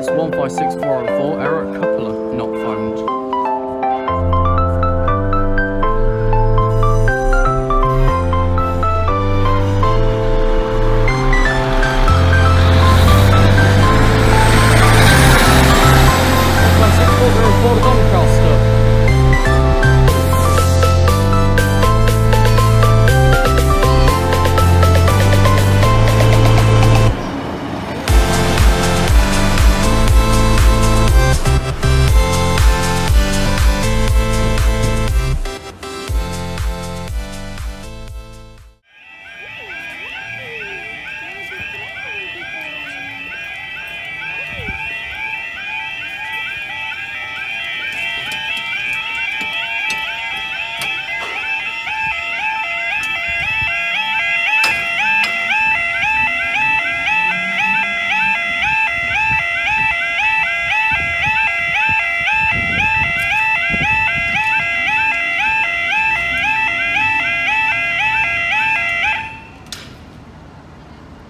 It's 156404, error, coupler not found.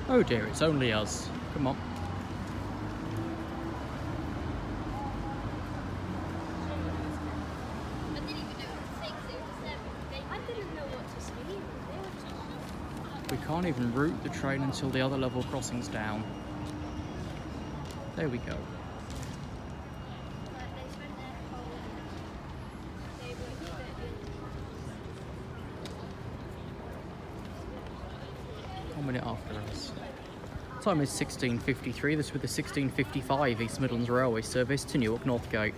Oh dear, it's only us. Come on. We can't even route the train until the other level crossing's down. There we go. 1 minute after us. Time is 16:53. This with the 16:55 East Midlands Railway service to Newark Northgate.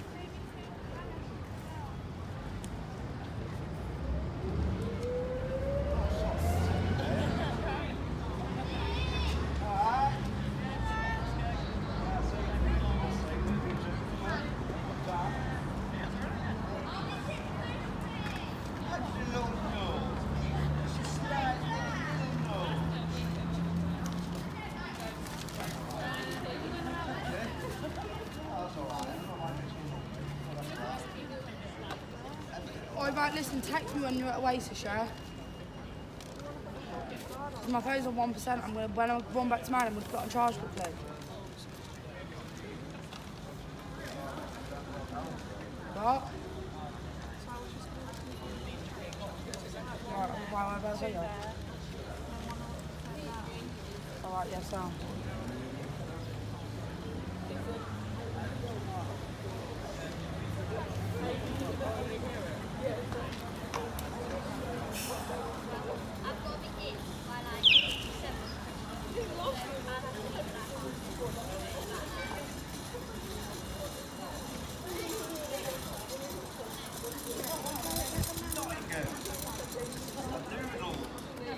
Or about listen, text me when you're at Worcestershire. My phone's on 1%. When I run back to mine, I'm going to put it on charge quickly. What? Why am I say that? Alright, yes, so.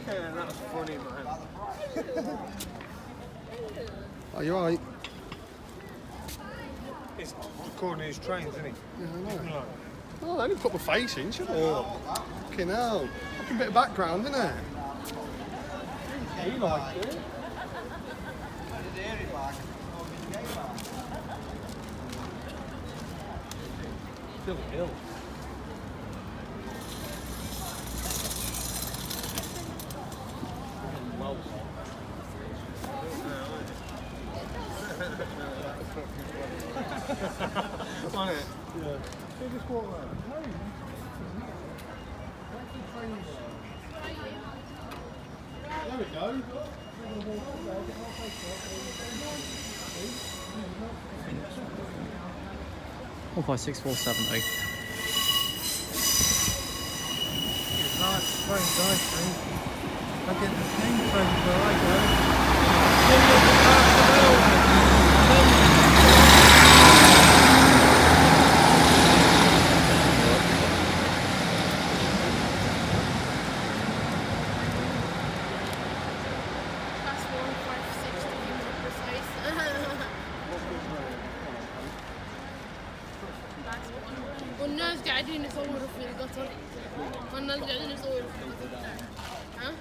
Yeah, that's funny, man. Are you alright? He's recording his trains, isn't he? Yeah, I know. Like, Oh, I only put my face in, shouldn't I? Fucking hell. Fucking bit of background, isn't it? he likes it. Still ill. On it? Yeah. They just walk around. No, there we go. 156470. Nice trains, nice trains. I get the same trains where I go. والناس قاعدين يصوروا في القطر والناس قاعدين يصوروا في القطر ها؟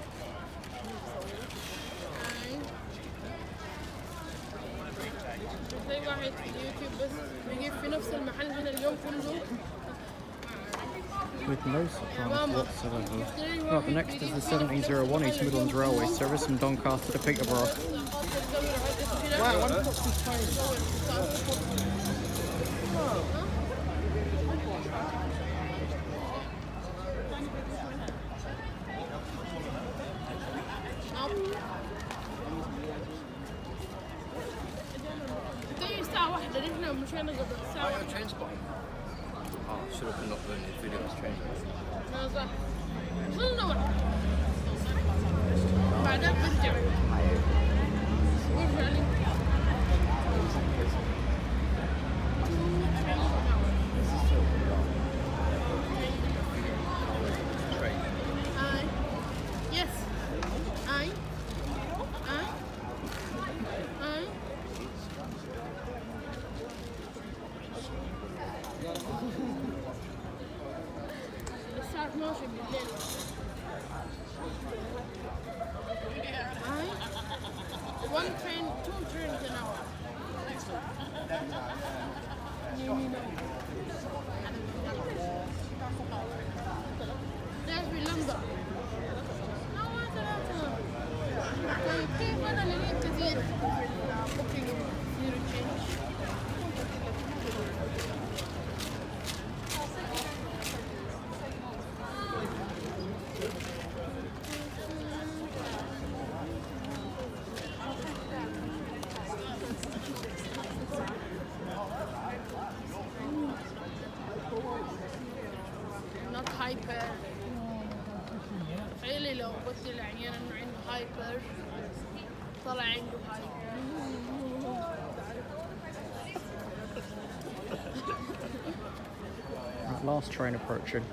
زي واحد في اليوتيوب بس بيجيب في نفس المحل هنا اليوم كله with no surprise whatsoever. Right, the next is the 1701 East Midlands Railway service from Doncaster to Peterborough. Train spot. Oh, should have not done the video train. One train, 2 trains an hour. There's the lumber. كيف أنا لقيت كثير booking zero change. Not hyper. تخيلي لو قلت العيان انه عنده هايبر طلع عنده هايبر. Last train approaching.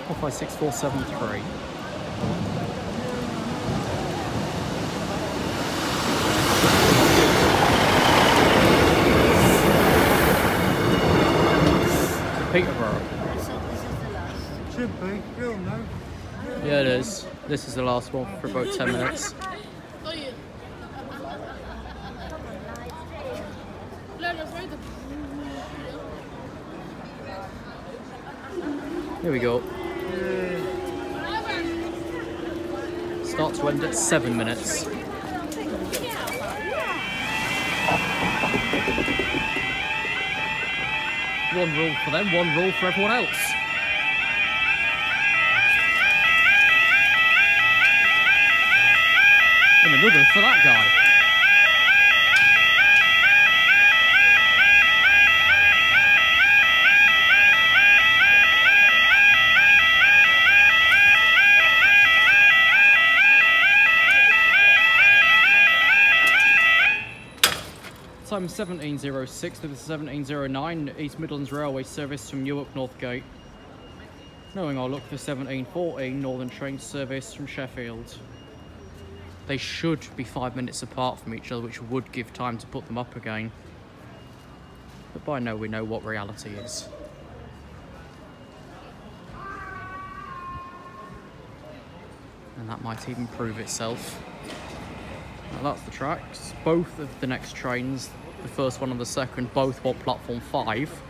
Off by 6473. Peterborough. Should be, still no. Yeah, it is. This is the last one for about 10 minutes. طيب. لا لا فايدة. Here we go. Start to end at 7 minutes. One rule for them, one rule for everyone else. And another for that guy. Time 1706 to the 1709 East Midlands Railway service from Newark Northgate. Knowing our look for 1714 Northern train service from Sheffield. They should be 5 minutes apart from each other, which would give time to put them up again. But by now we know what reality is. And that might even prove itself. Now that's the tracks. Both of the next trains, the first one and the second, both want platform 5.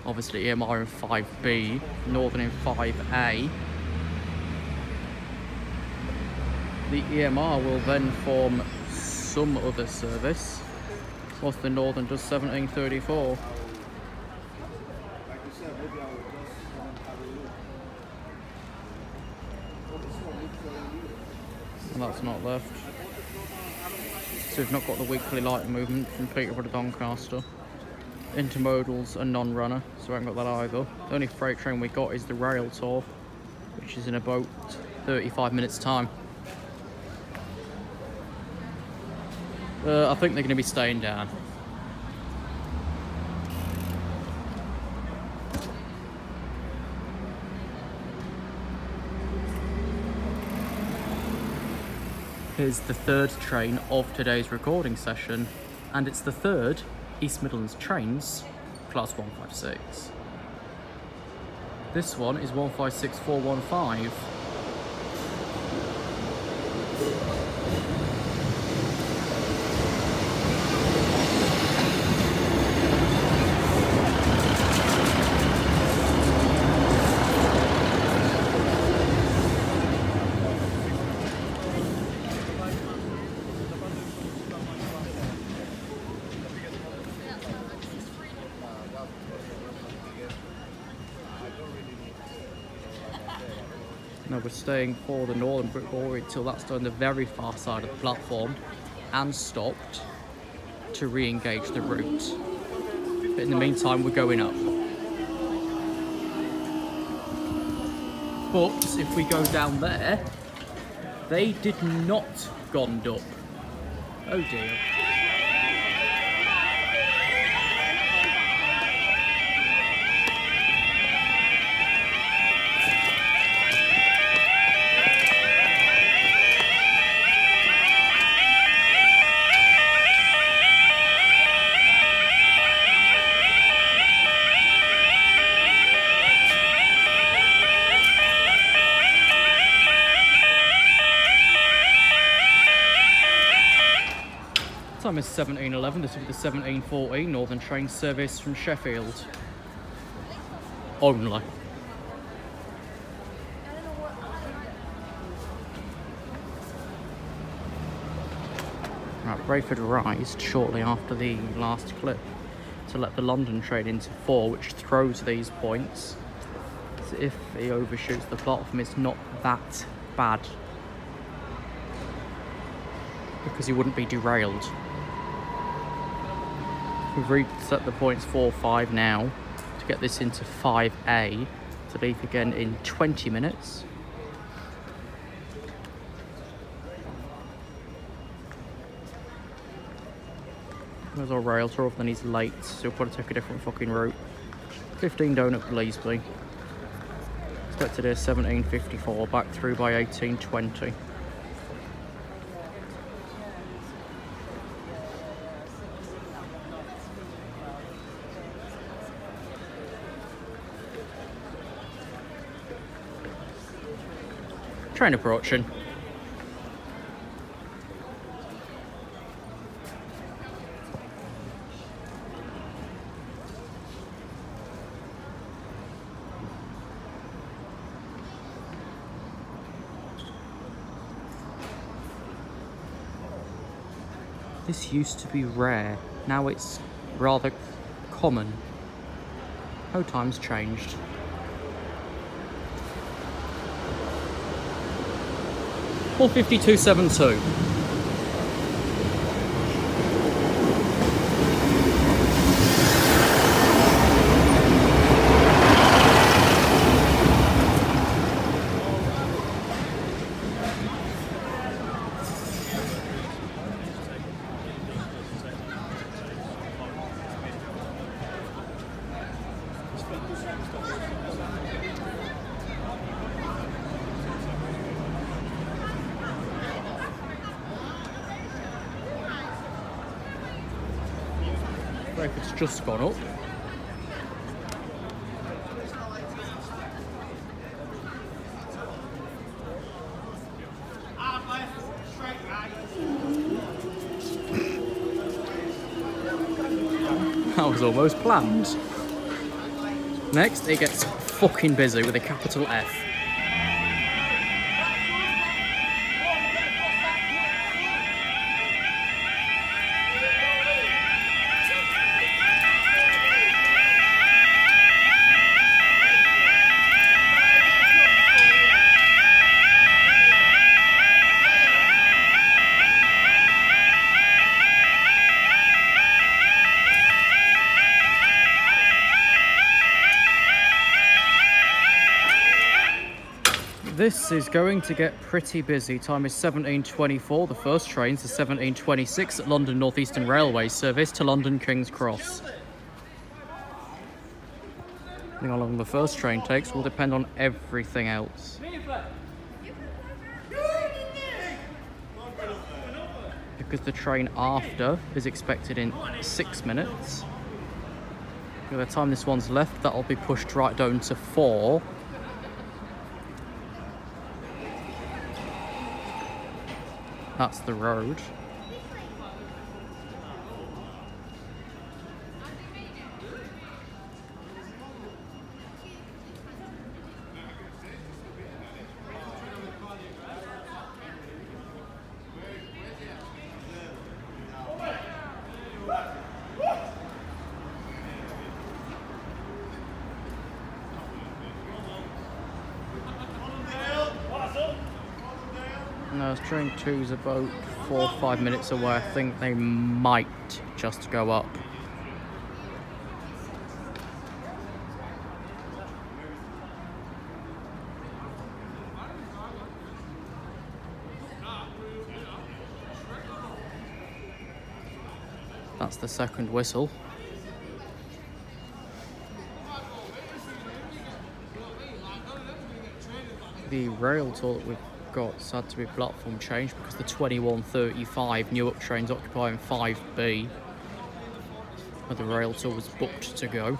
Obviously EMR in 5B, Northern in 5A. The EMR will then form some other service, whilst the Northern does 1734. And that's not left. So we've not got the weekly light movement from Peterborough to Doncaster. Intermodals and non-runner, so we haven't got that either. The only freight train we got is the Railtour, which is in about 35 minutes time. I think they're going to be staying down. Here's the third train of today's recording session, and it's the third East Midlands trains, class 156. This one is 156415. Now we're staying for the Northern Brick Brewery until that's done the very far side of the platform and stopped to re-engage the route. But in the meantime, we're going up. But if we go down there, they did not gond up. Oh dear. Time is 17:11. This will be the 17:14 Northern train service from Sheffield. Only. Right, Brayford rised shortly after the last clip to let the London train into 4, which throws these points. So if he overshoots the platform, it's not that bad, because he wouldn't be derailed. We've reset the points 4-5 now to get this into 5A to leave again in 20 minutes. There's our Railtour, then he's late, so he'll probably take a different fucking route. 15 Donut Bleasby. Expected here 17:54, back through by 18:20. Train approaching. This used to be rare, now it's rather common. No time's changed. Or 52.72. It's just gone up. That was almost planned. Next, it gets fucking busy with a capital F. This is going to get pretty busy. Time is 17:24. The first train's the 17:26 at London North Eastern Railway service to London King's Cross. How long the first train takes will depend on everything else. Because the train after is expected in 6 minutes. By the time this one's left, that'll be pushed right down to 4. That's the road. No, train 2's about 4 or 5 minutes away. I think they might just go up. That's the second whistle. The Railtour that we've got's had to be platform changed because the 21:35 Newark train's occupying 5B, where the Railtour was booked to go.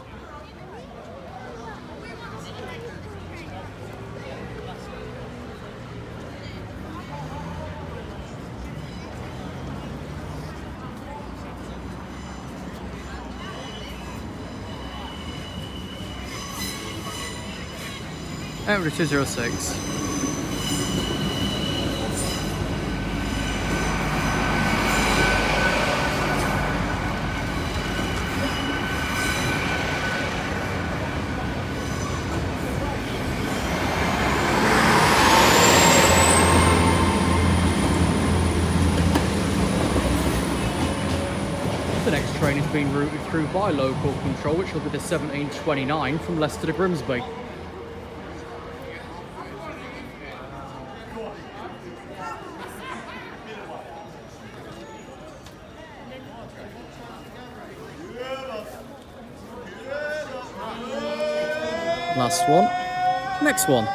Over to 206. The next train is being routed through by local control, which will be the 1729 from Leicester to Grimsby. Last one. Next one.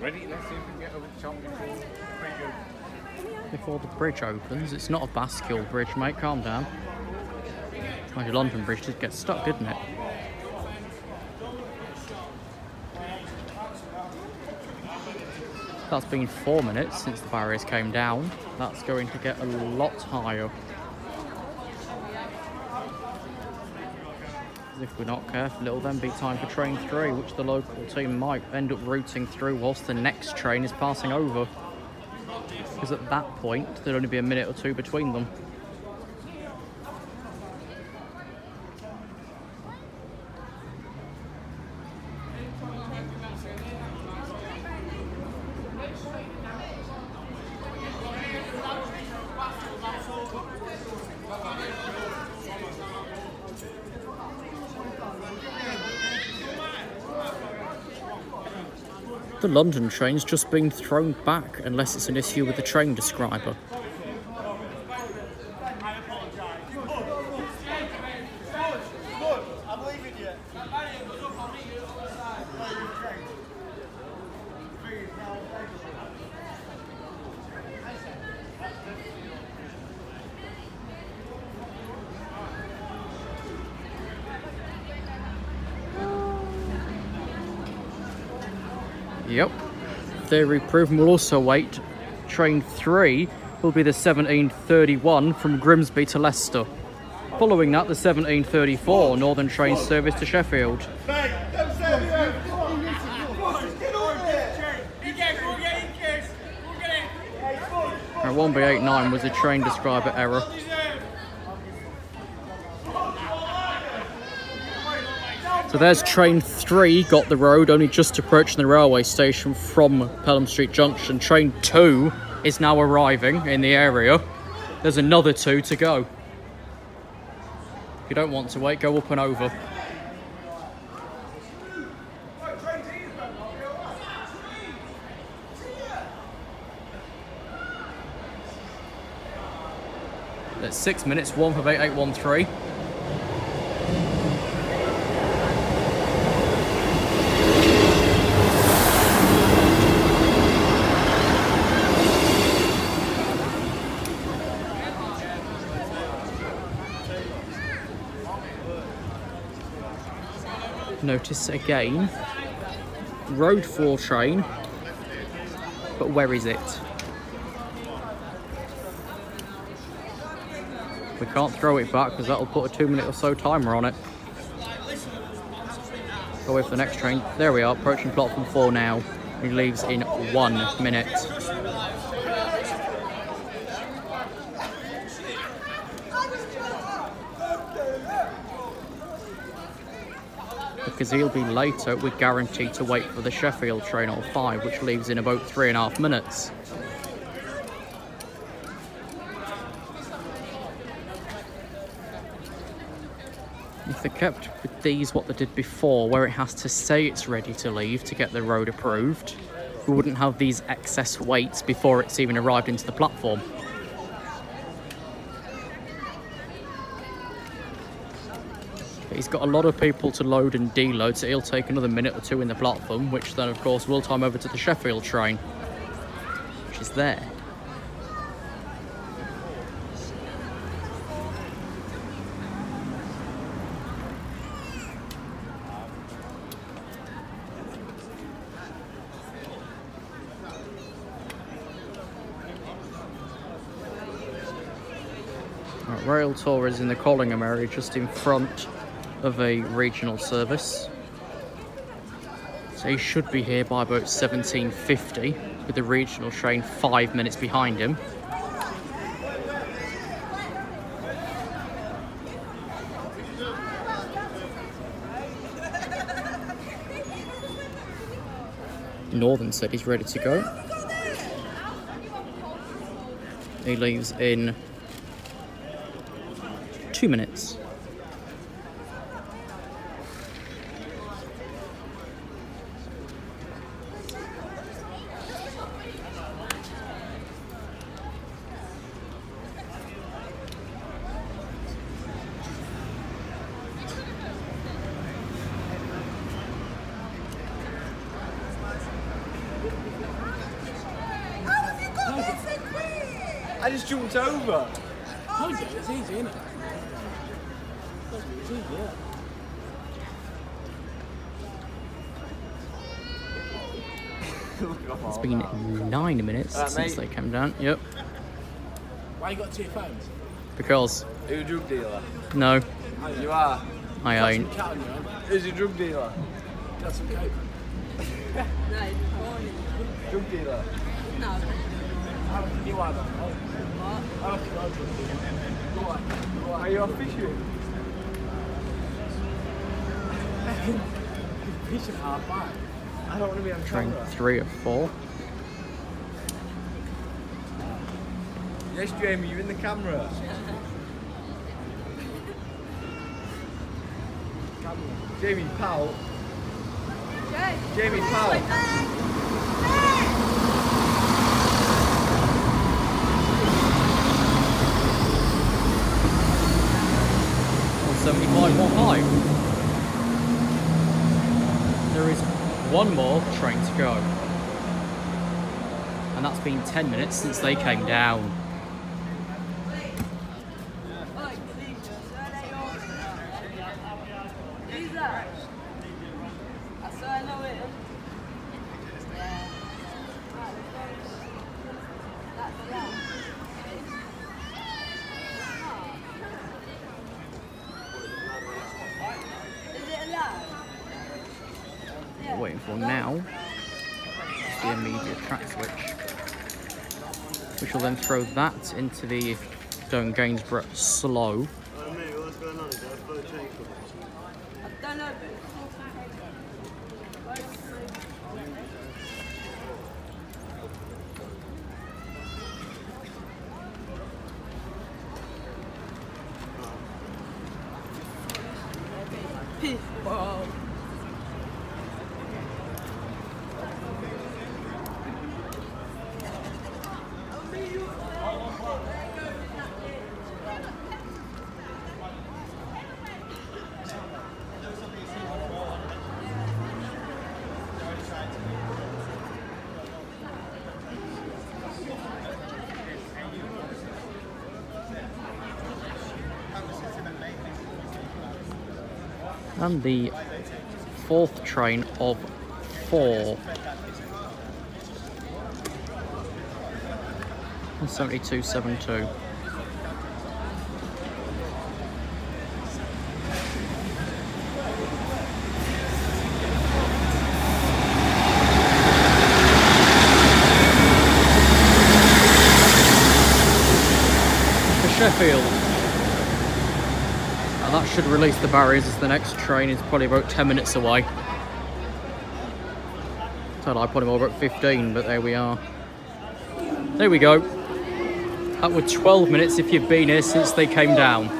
Ready? Let's see if we can get over the top Before the bridge opens. It's not a bascule bridge, mate. Calm down. Well, your London Bridge did get stuck, didn't it? That's been 4 minutes since the barriers came down. That's going to get a lot higher. If we're not careful, it'll then be time for train 3, which the local team might end up routing through whilst the next train is passing over. Because at that point, there'd only be a minute or two between them. The London train's just been thrown back, unless it's an issue with the train describer. Yep. Theory proven. We'll also wait. Train 3 will be the 1731 from Grimsby to Leicester. Following that, the 1734 Northern train service to Sheffield. Now, 1B89 was a train describer error. So there's train 3, got the road, only just approaching the railway station from Pelham Street Junction. Train 2 is now arriving in the area. There's another 2 to go. If you don't want to wait, go up and over. 6 minutes, 158.813. Notice again, road 4 train, but where is it? We can't throw it back because that'll put a 2 minute or so timer on it. Go away for the next train. There we are, approaching platform 4 now. He leaves in 1 minute. Because he'll be later, we're guaranteed to wait for the Sheffield train on 5, which leaves in about 3.5 minutes. If they kept with these what they did before, where it has to say it's ready to leave to get the road approved, we wouldn't have these excess waits before it's even arrived into the platform. He's got a lot of people to load and deload, so he'll take another minute or 2 in the platform, which then of course will time over to the Sheffield train, which is there. Railtour is in the Collingham area, just in front of a regional service. So he should be here by about 17:50, with the regional train 5 minutes behind him. Northern said he's ready to go. He leaves in 2 minutes. I just jumped over. Oh, yeah, it's easy, isn't it? It's easy, yeah. It's been 9 minutes since they came down. Yep. Why you got 2 phones? Because. Are you a drug dealer? No. You are? I ain't. Is he a drug dealer? Got some coke. Drug dealer? No. How much do you want? How much do you want? Are you off fishing? Fishing half back. I don't want to be on Train camera. 3 of 4. Yes, Jamie, you're in the camera. Jamie, pal. Jamie, pal. 75.15. There is one more train to go. And that's been 10 minutes since they came down. Waiting for now is the immediate track switch, which will then throw that into the Stone Gainsborough slow. Wow. And the fourth train of 4. 7272. Sheffield. And that should release the barriers as the next train is probably about 10 minutes away. Thought I'd put him over at 15, but there we are. There we go. That was 12 minutes if you've been here since they came down.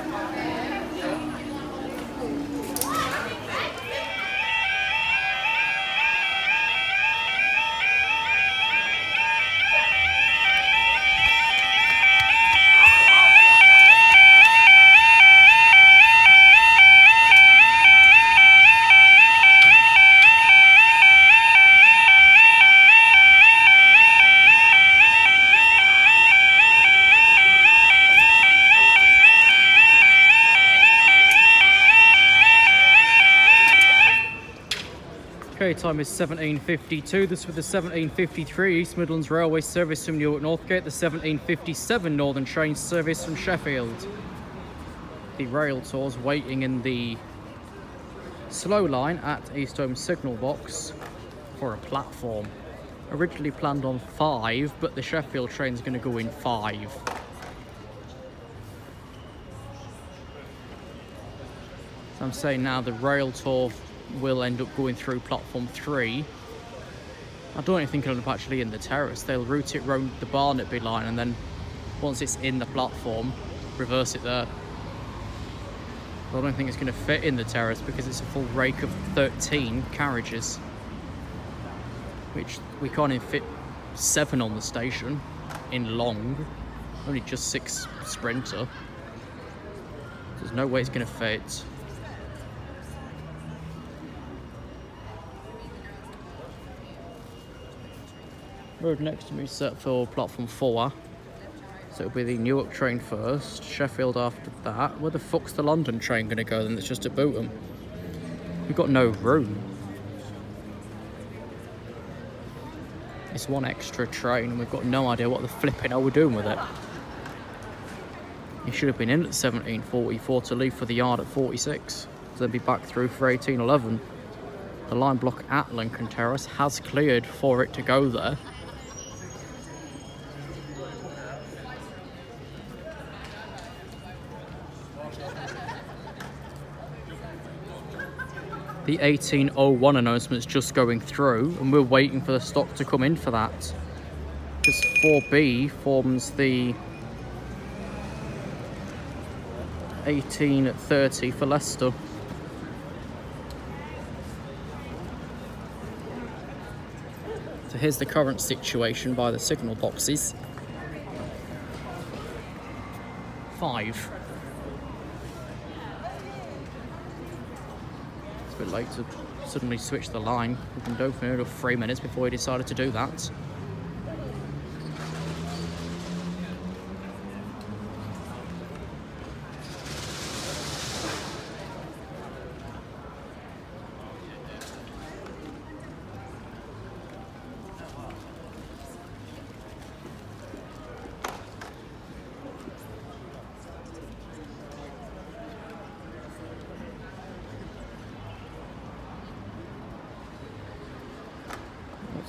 Okay, time is 17:52. This with the 17:53 East Midlands Railway service from Newark Northgate, the 17:57 Northern Train service from Sheffield. The Railtour's waiting in the slow line at Easthome signal box for a platform. Originally planned on 5, but the Sheffield train's going to go in 5. So I'm saying now the Railtour will end up going through platform 3. I don't even think it'll end up actually in the terrace. They'll route it round the Barnaby line and then once it's in the platform, reverse it there. I don't think it's going to fit in the terrace because it's a full rake of 13 carriages, which we can't even fit 7 on the station in long, only just 6 Sprinter. There's no way it's going to fit. Road next to me is set for platform 4, so it'll be the Newark train first, Sheffield after that. Where the fuck's the London train going to go then? That's just at Bootham. We've got no room. It's one extra train and we've got no idea what the flipping hell we're doing with it. It should have been in at 17:44 to leave for the yard at 46, to then be back through for 18:11. The line block at Lincoln Terrace has cleared for it to go there. The 18:01 announcement's just going through and we're waiting for the stock to come in for that. Because 4B forms the 18:30 for Leicester. So here's the current situation by the signal boxes. 5. It's a bit late to suddenly switch the line. We've been open for 3 minutes before we decided to do that.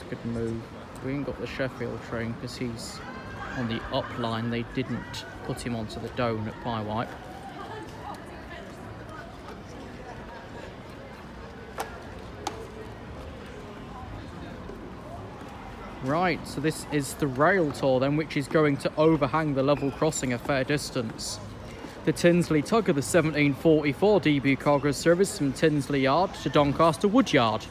Good move. We ain't got the Sheffield train because he's on the up line. They didn't put him onto the Doan at Pyewipe. Right, so this is the Railtour then, which is going to overhang the level crossing a fair distance. The Tinsley Tugger, the 17:44 debut cargo service from Tinsley Yard to Doncaster Wood Yard.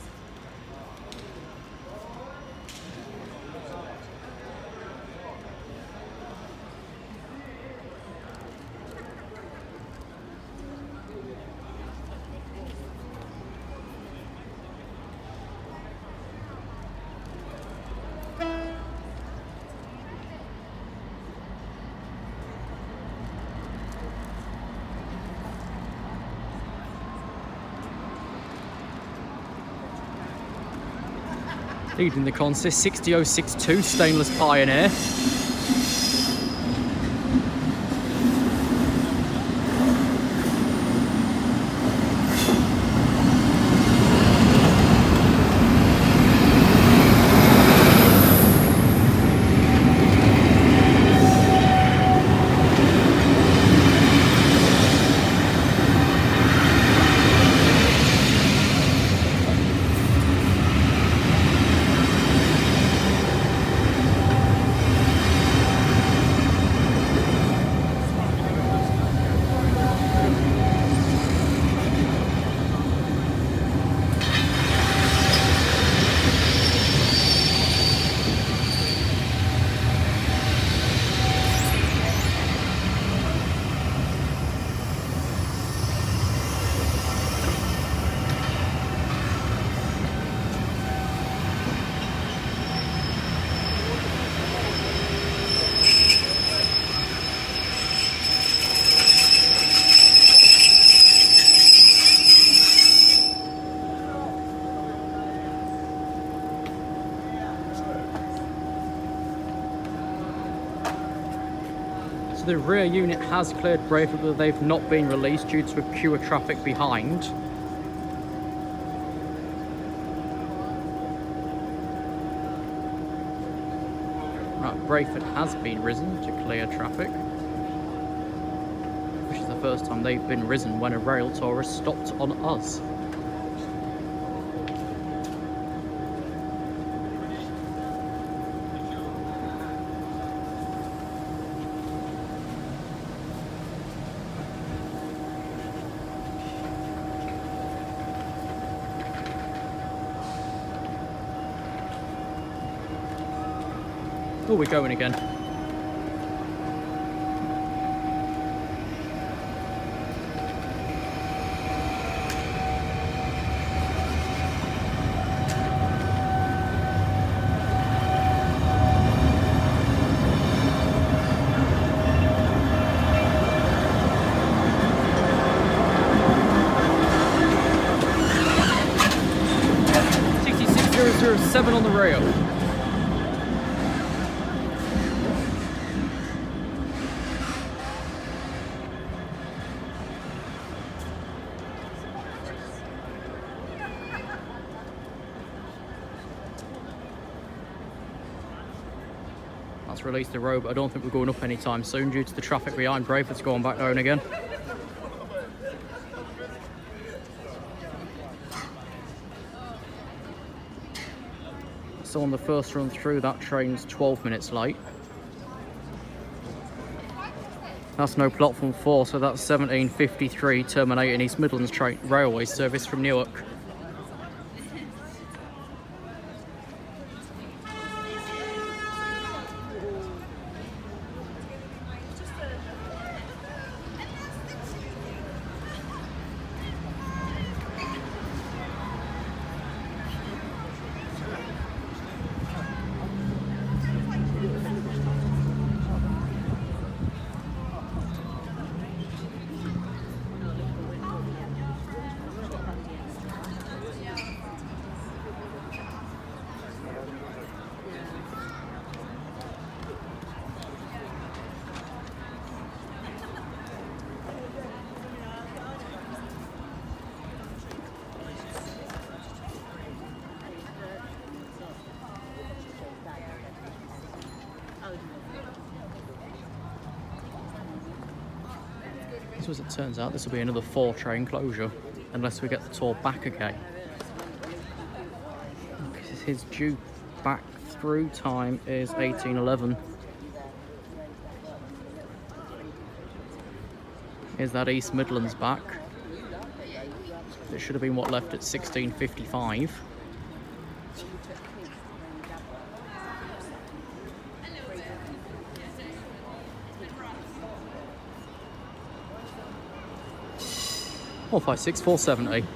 Leading the consist, 60062 Stainless Pioneer. The rear unit has cleared Brayford, but they've not been released due to a queue of traffic behind. Right, Brayford has been risen to clear traffic, which is the first time they've been risen when a Railtour has stopped on us. Oh, we're going again. .7 on the rail. That's released the road, but I don't think we're going up anytime soon due to the traffic behind. Brayford's going back down again. So on the first run through, that train's 12 minutes late. That's no platform 4, so that's 17:53 terminating East Midlands Railway service from Newark. So as it turns out, this will be another 4 train closure, unless we get the tour back again. His due back through time is 18:11. Here's that East Midlands back. It should have been what left at 16:55. Four 456 470.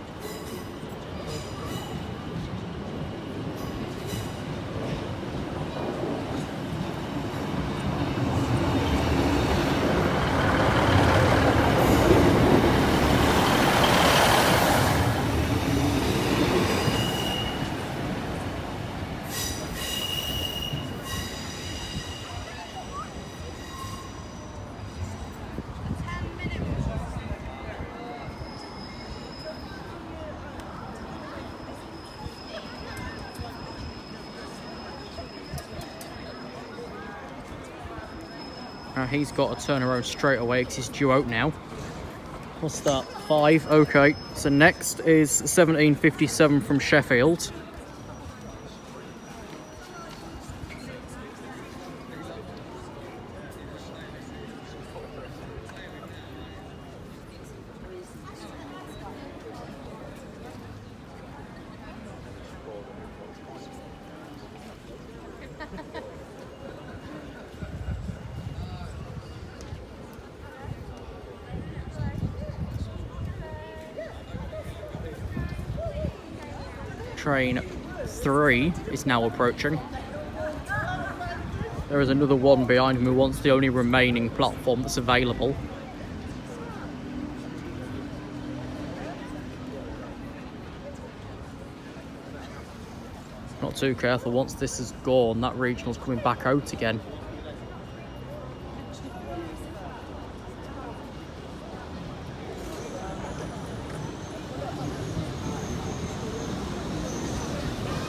He's got to turn around straight away because he's due out now. What's that? 5. Okay. So next is 1757 from Sheffield. Train 3 is now approaching. There is another one behind him who wants the only remaining platform that's available. Not too careful, once this is gone, that regional's coming back out again.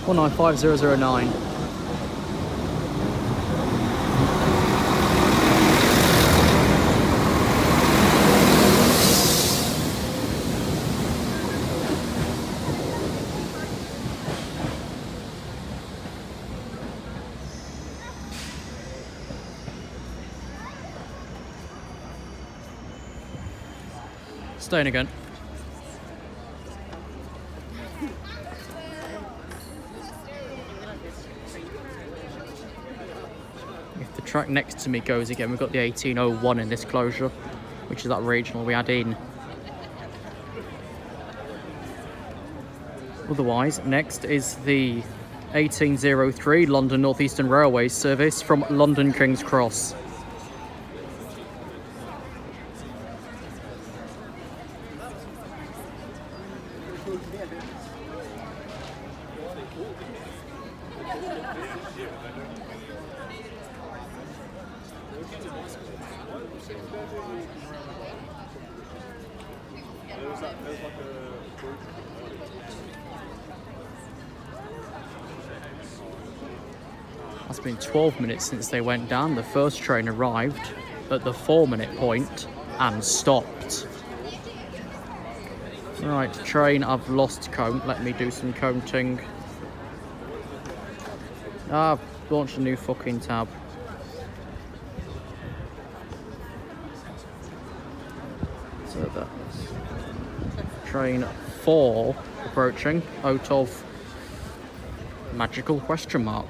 One 195009. Staying again. If the track next to me goes again, we've got the 1801 in this closure, which is that regional we had in. Otherwise, next is the 1803 London North Eastern Railway service from London King's Cross. It's been 12 minutes since they went down. The first train arrived at the 4-minute point and stopped. Right, train, I've lost count. Let me do some counting. I've launched a new fucking tab. So that's train 4 approaching out of magical question mark.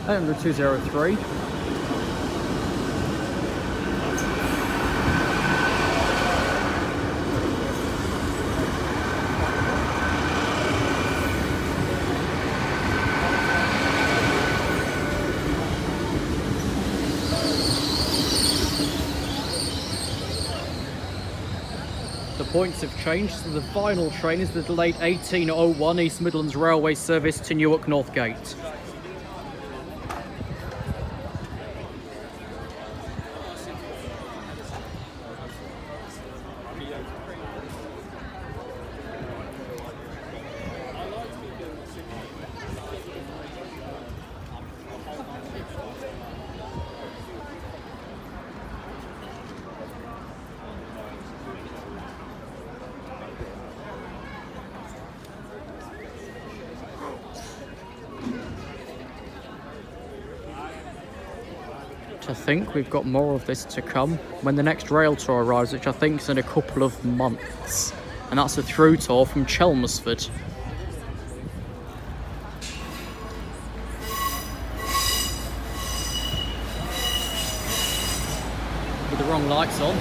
Under 203. The points have changed, so the final train is the delayed 1801 East Midlands Railway service to Newark Northgate. I think we've got more of this to come when the next Railtour arrives, which I think is in a couple of months, and that's a through tour from Chelmsford. With the wrong lights on.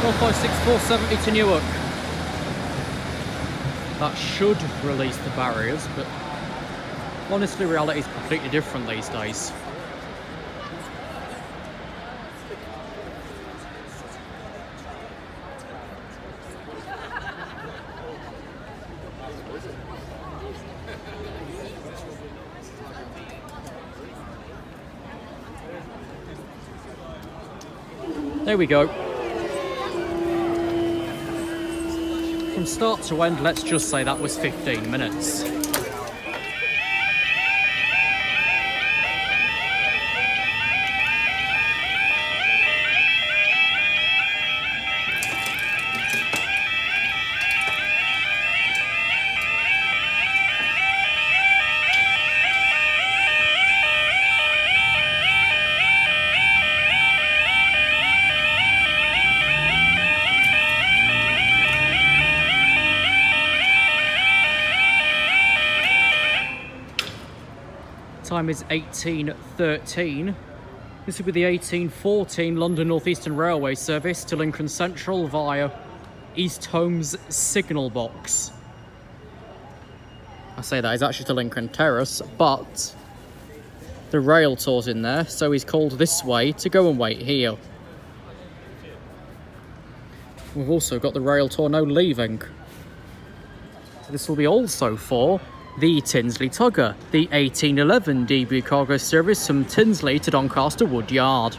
£456,470 to Newark. That should release the barriers, but honestly, reality is completely different these days. There we go. From start to end, let's just say that was 15 minutes. Time is 18:13. This will be the 1814 London North Eastern Railway service to Lincoln Central via East Holmes signal box. I say that is actually to Lincoln Terrace, but the Railtour's in there, so he's called this way to go and wait here. We've also got the Railtour no leaving. So this will be also for the Tinsley Tugger, the 1811 debut cargo service from Tinsley to Doncaster Wood Yard.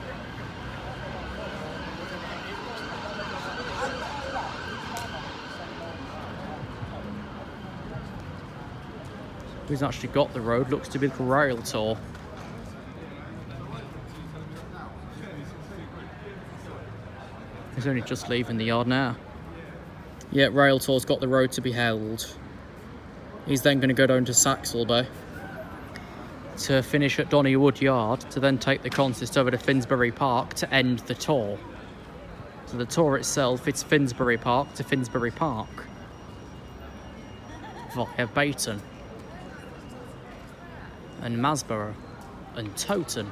Who's actually got the road looks to be the Railtour. He's only just leaving the yard now. Yet Railtour's got the road to be held. He's then going to go down to Saxelby to finish at Donywood Yard, to then take the consist over to Finsbury Park to end the tour. So the tour itself, it's Finsbury Park to Finsbury Park via Bitten and Masborough and Towton.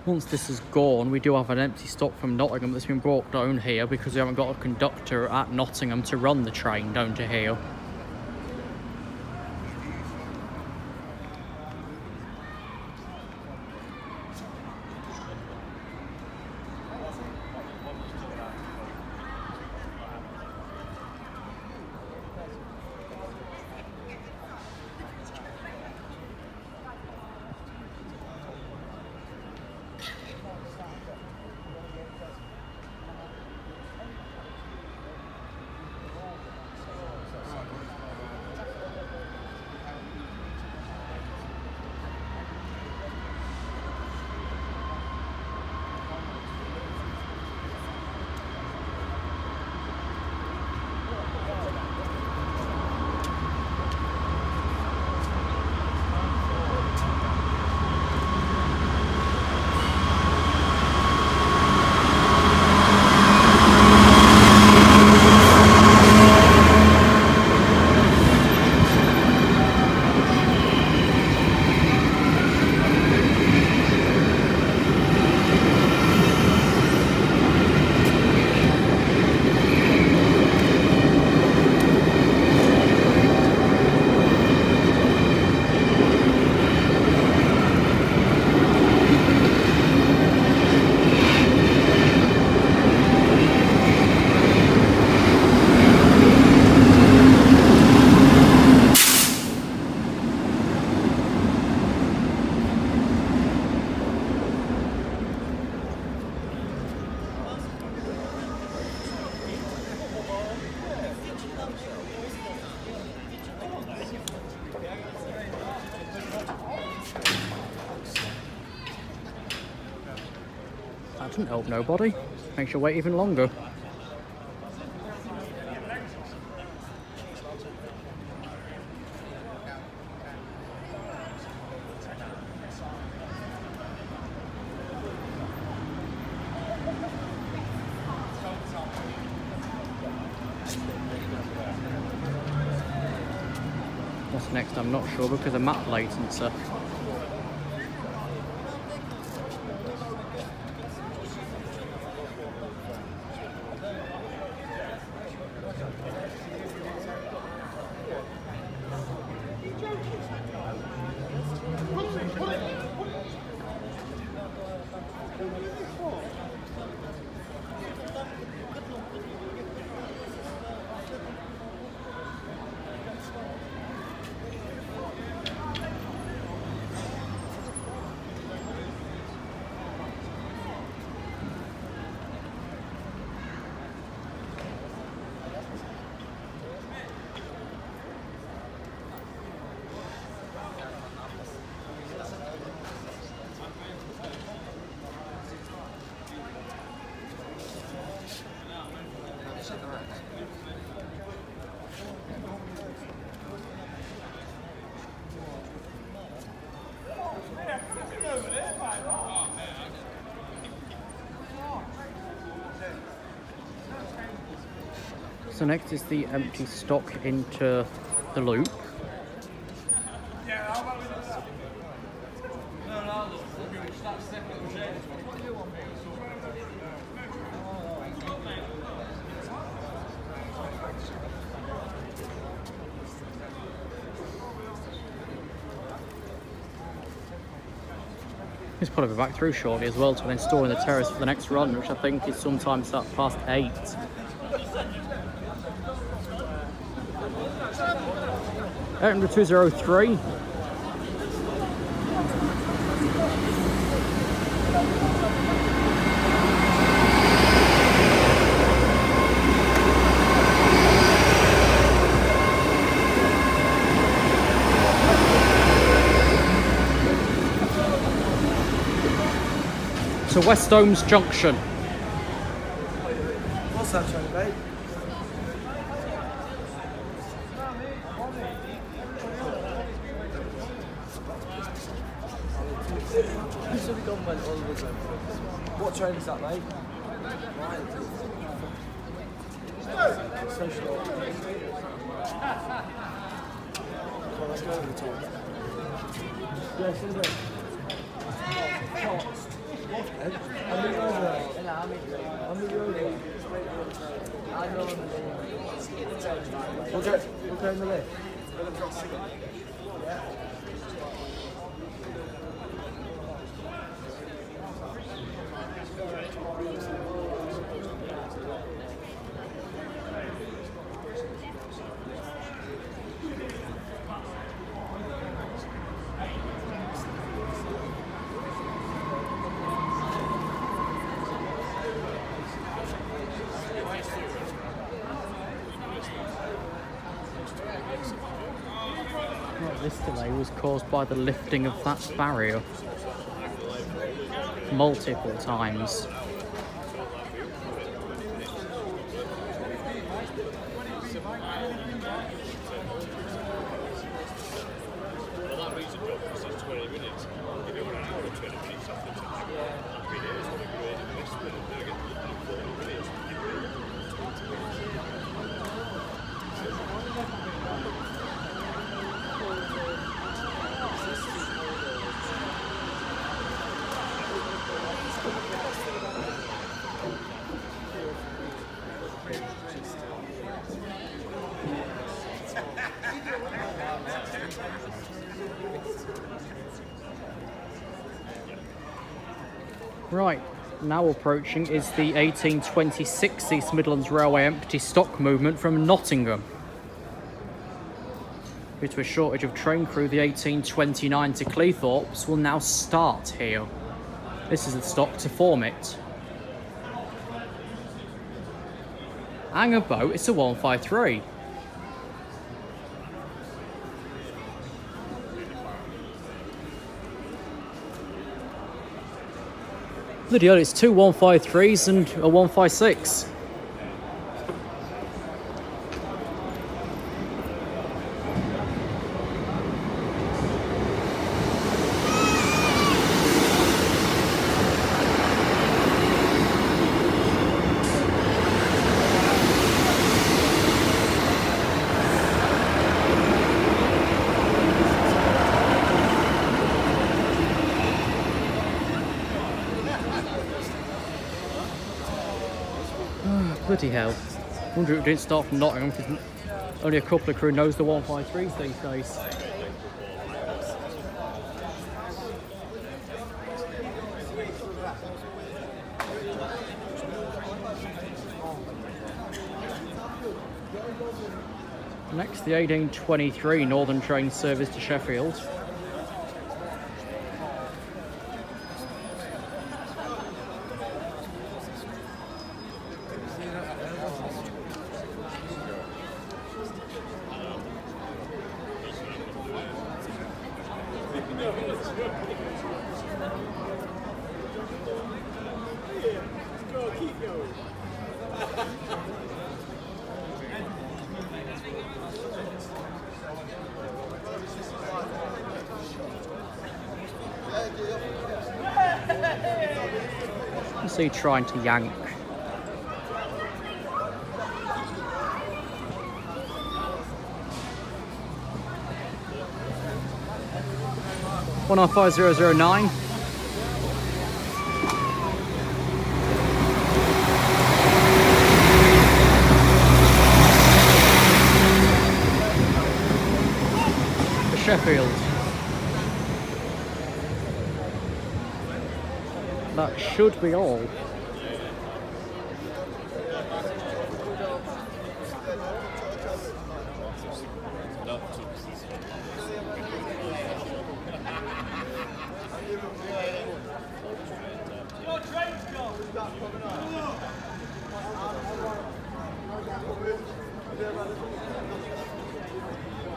Once this is gone, we do have an empty stop from Nottingham that's been brought down here because we haven't got a conductor at Nottingham to run the train down to here. That doesn't help nobody. Makes you wait even longer. What's next? I'm not sure because of map latency. So next is the empty stock into the loop. He's probably back through shortly as well to then store in the terrace for the next run, which I think is sometimes at past 8. Number 203. To West Holmes Junction. What's that train, mate? What train is that, mate? So short. Well, let's go over the top. Yeah, see there. I'm in We'll go in the lift. This delay was caused by the lifting of that barrier multiple times. Right, now approaching is the 1826 East Midlands Railway empty stock movement from Nottingham. Due to a shortage of train crew, the 1829 to Cleethorpes will now start here. This is the stock to form it. Hang a boat, it's a 153. Bloody hell, it's two 153s and a 156. Bloody hell. Wonder if it didn't start from Nottingham because only a couple of crew knows the 153s these days. Next, the 1823 Northern train service to Sheffield. You see trying to yank. 195009. For Sheffield. That should be all.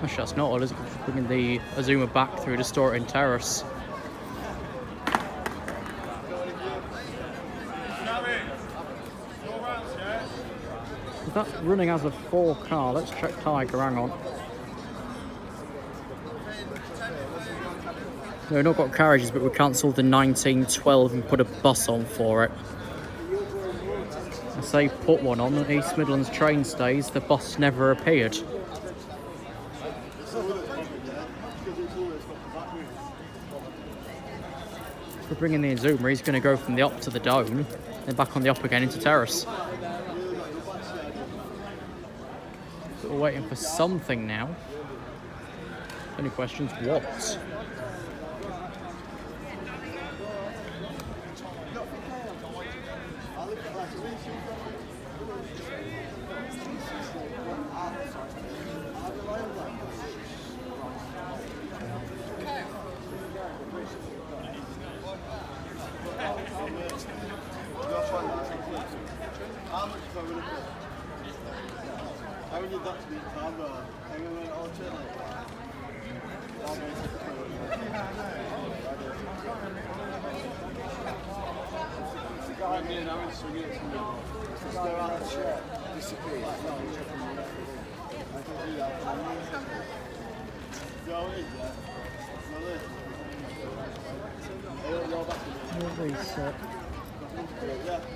Actually, that's not all, is it? Bringing the Azuma back through the Storting Terrace. Is that running as a 4 car? Let's check Tiger, hang on. No, we've not got carriages, but we cancelled the 1912 and put a bus on for it. I say put one on, the East Midlands train stays, the bus never appeared. We're bringing the Azuma, he's going to go from the up to the dome, then back on the up again into terrace. But we're waiting for something now. Any questions? What?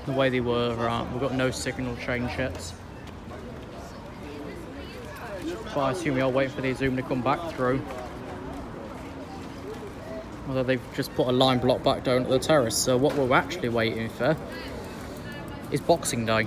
The way they were, we've got no signal change yet. But I assume we are waiting for the Azuma to come back through. Although they've just put a line block back down at the terrace, so what we're actually waiting for is Boxing Day.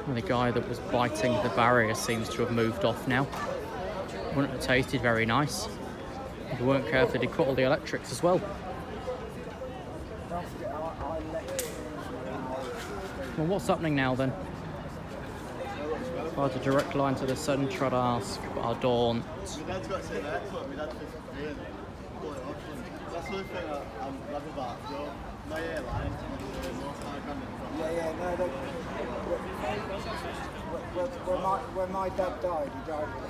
And the guy that was biting the barrier seems to have moved off now. Wouldn't have tasted very nice. If we weren't careful, they cut all the electrics as well. Well, what's happening now then? If I had a direct line to the centre, I'd ask, but I don't. When my dad died, he died with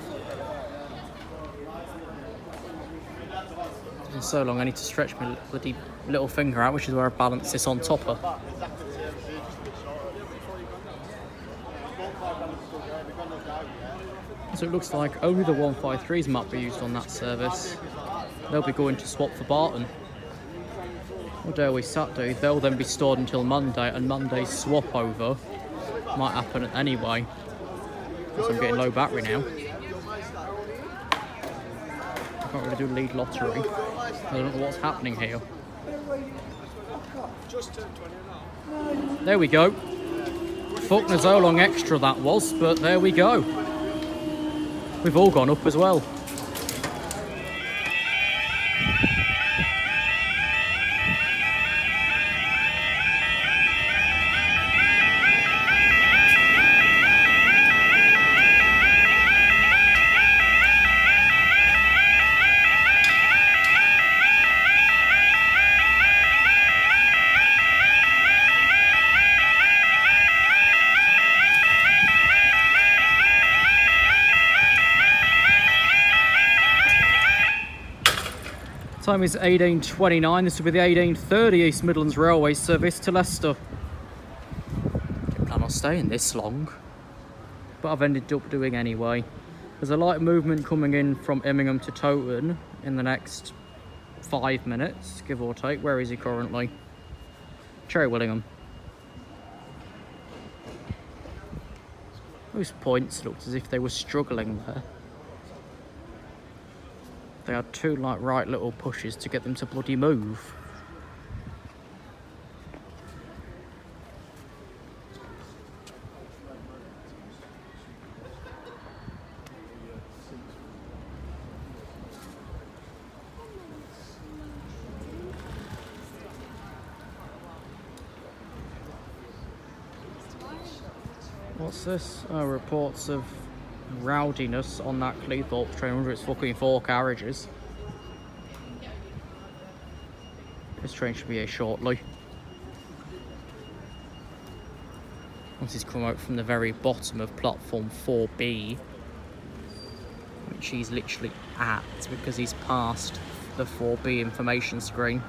It's been so long, I need to stretch my bloody little finger out, which is where I balance this on top of. So it looks like only the 153s might be used on that service. They'll be going to swap for Barton. What day are we? Saturday. They'll then be stored until Monday, and Monday's swap over might happen anyway. Because I'm getting low battery now. I can't really do lead lottery. I don't know what's happening here. There we go. Fuck knows how long extra that was, but there we go. We've all gone up as well. Time is 18:29. This will be the 18:30 East Midlands Railway service to Leicester. Didn't plan on staying this long, but I've ended up doing anyway. There's a light movement coming in from Immingham to Towton in the next 5 minutes, give or take. Where is he currently? Cherry Willingham. Most points looked as if they were struggling there. They had two like right little pushes to get them to bloody move. What's this? Oh, reports of rowdiness on that Cleethorpes train under its fucking 4 carriages. This train should be here shortly. Once he's come out from the very bottom of platform 4B, which he's literally at because he's past the 4B information screen.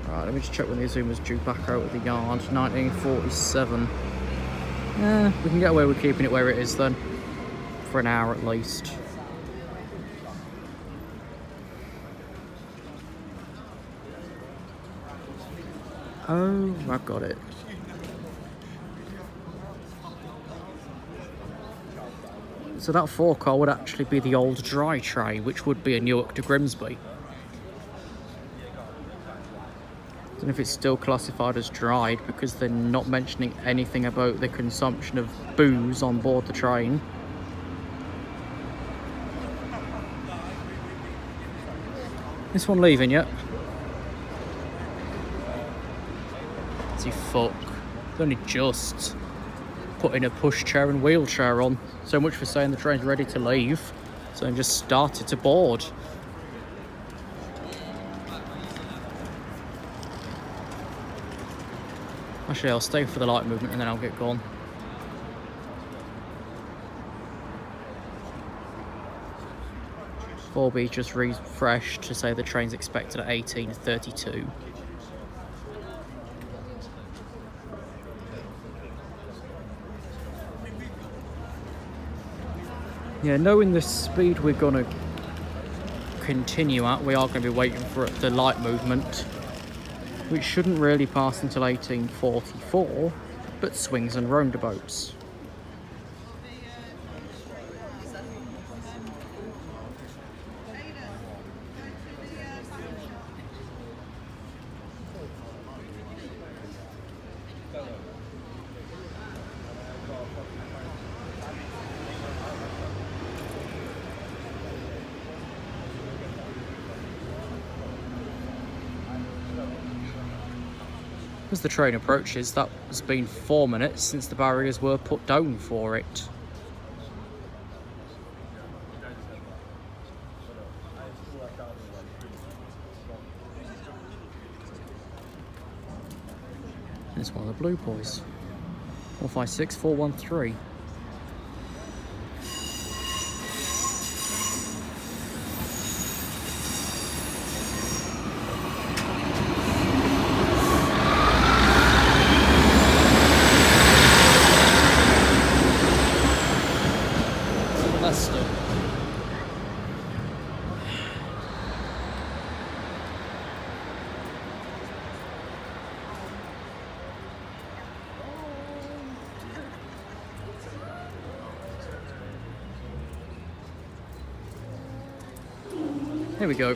Right, let me just check when the Azuma's due back out of the yard. 1947. Yeah, we can get away with keeping it where it is then. For an hour at least. Oh, I've got it. So that forecar would actually be the old dry tray, which would be a Newark to Grimsby. I don't know if it's still classified as dried because they're not mentioning anything about the consumption of booze on board the train. This one leaving yet? See, fuck. It's only just putting a pushchair and wheelchair on. So much for saying the train's ready to leave. So I just started to board. Actually, I'll stay for the light movement and then I'll get gone. $4B just refreshed to say the train's expected at 18:32. Yeah, knowing the speed we're going to continue at, we are going to be waiting for the light movement, which shouldn't really pass until 18:44, but swings and roundabouts. As the train approaches, that has been 4 minutes since the barriers were put down for it. And it's one of the blue boys. 456413. Here we go.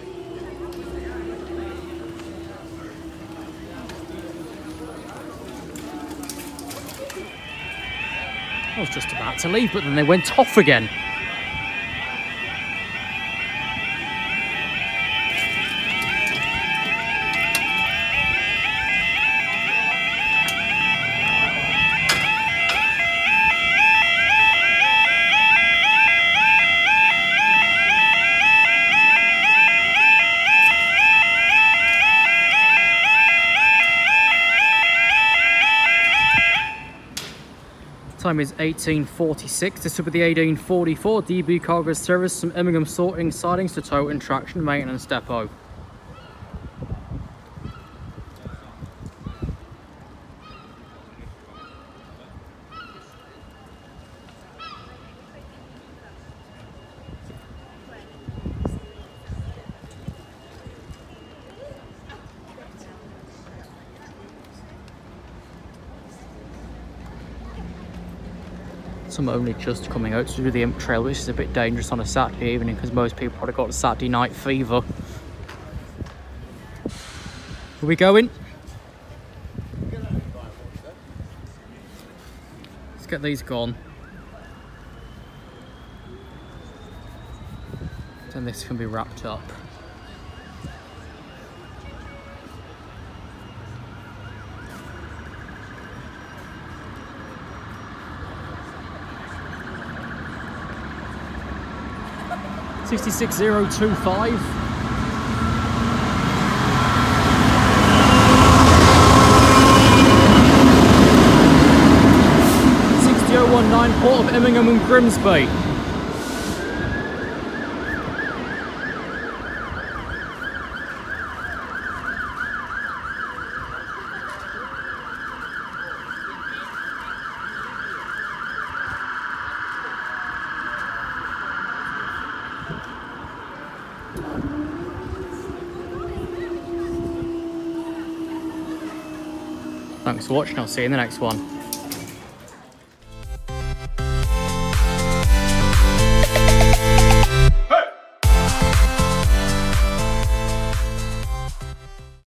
I was just about to leave, but then they went off again. Time is 18:46. This will be the 18:44 DB cargo service from Immingham sorting sidings to tow and traction maintenance depot. Some only just coming out to do the Imp Trail, which is a bit dangerous on a Saturday evening because most people probably got a Saturday night fever. Are we going? Let's get these gone. Then this can be wrapped up. $66,025. $60,019 Port of Immingham and Grimsby. Thanks for watching, I'll see you in the next one.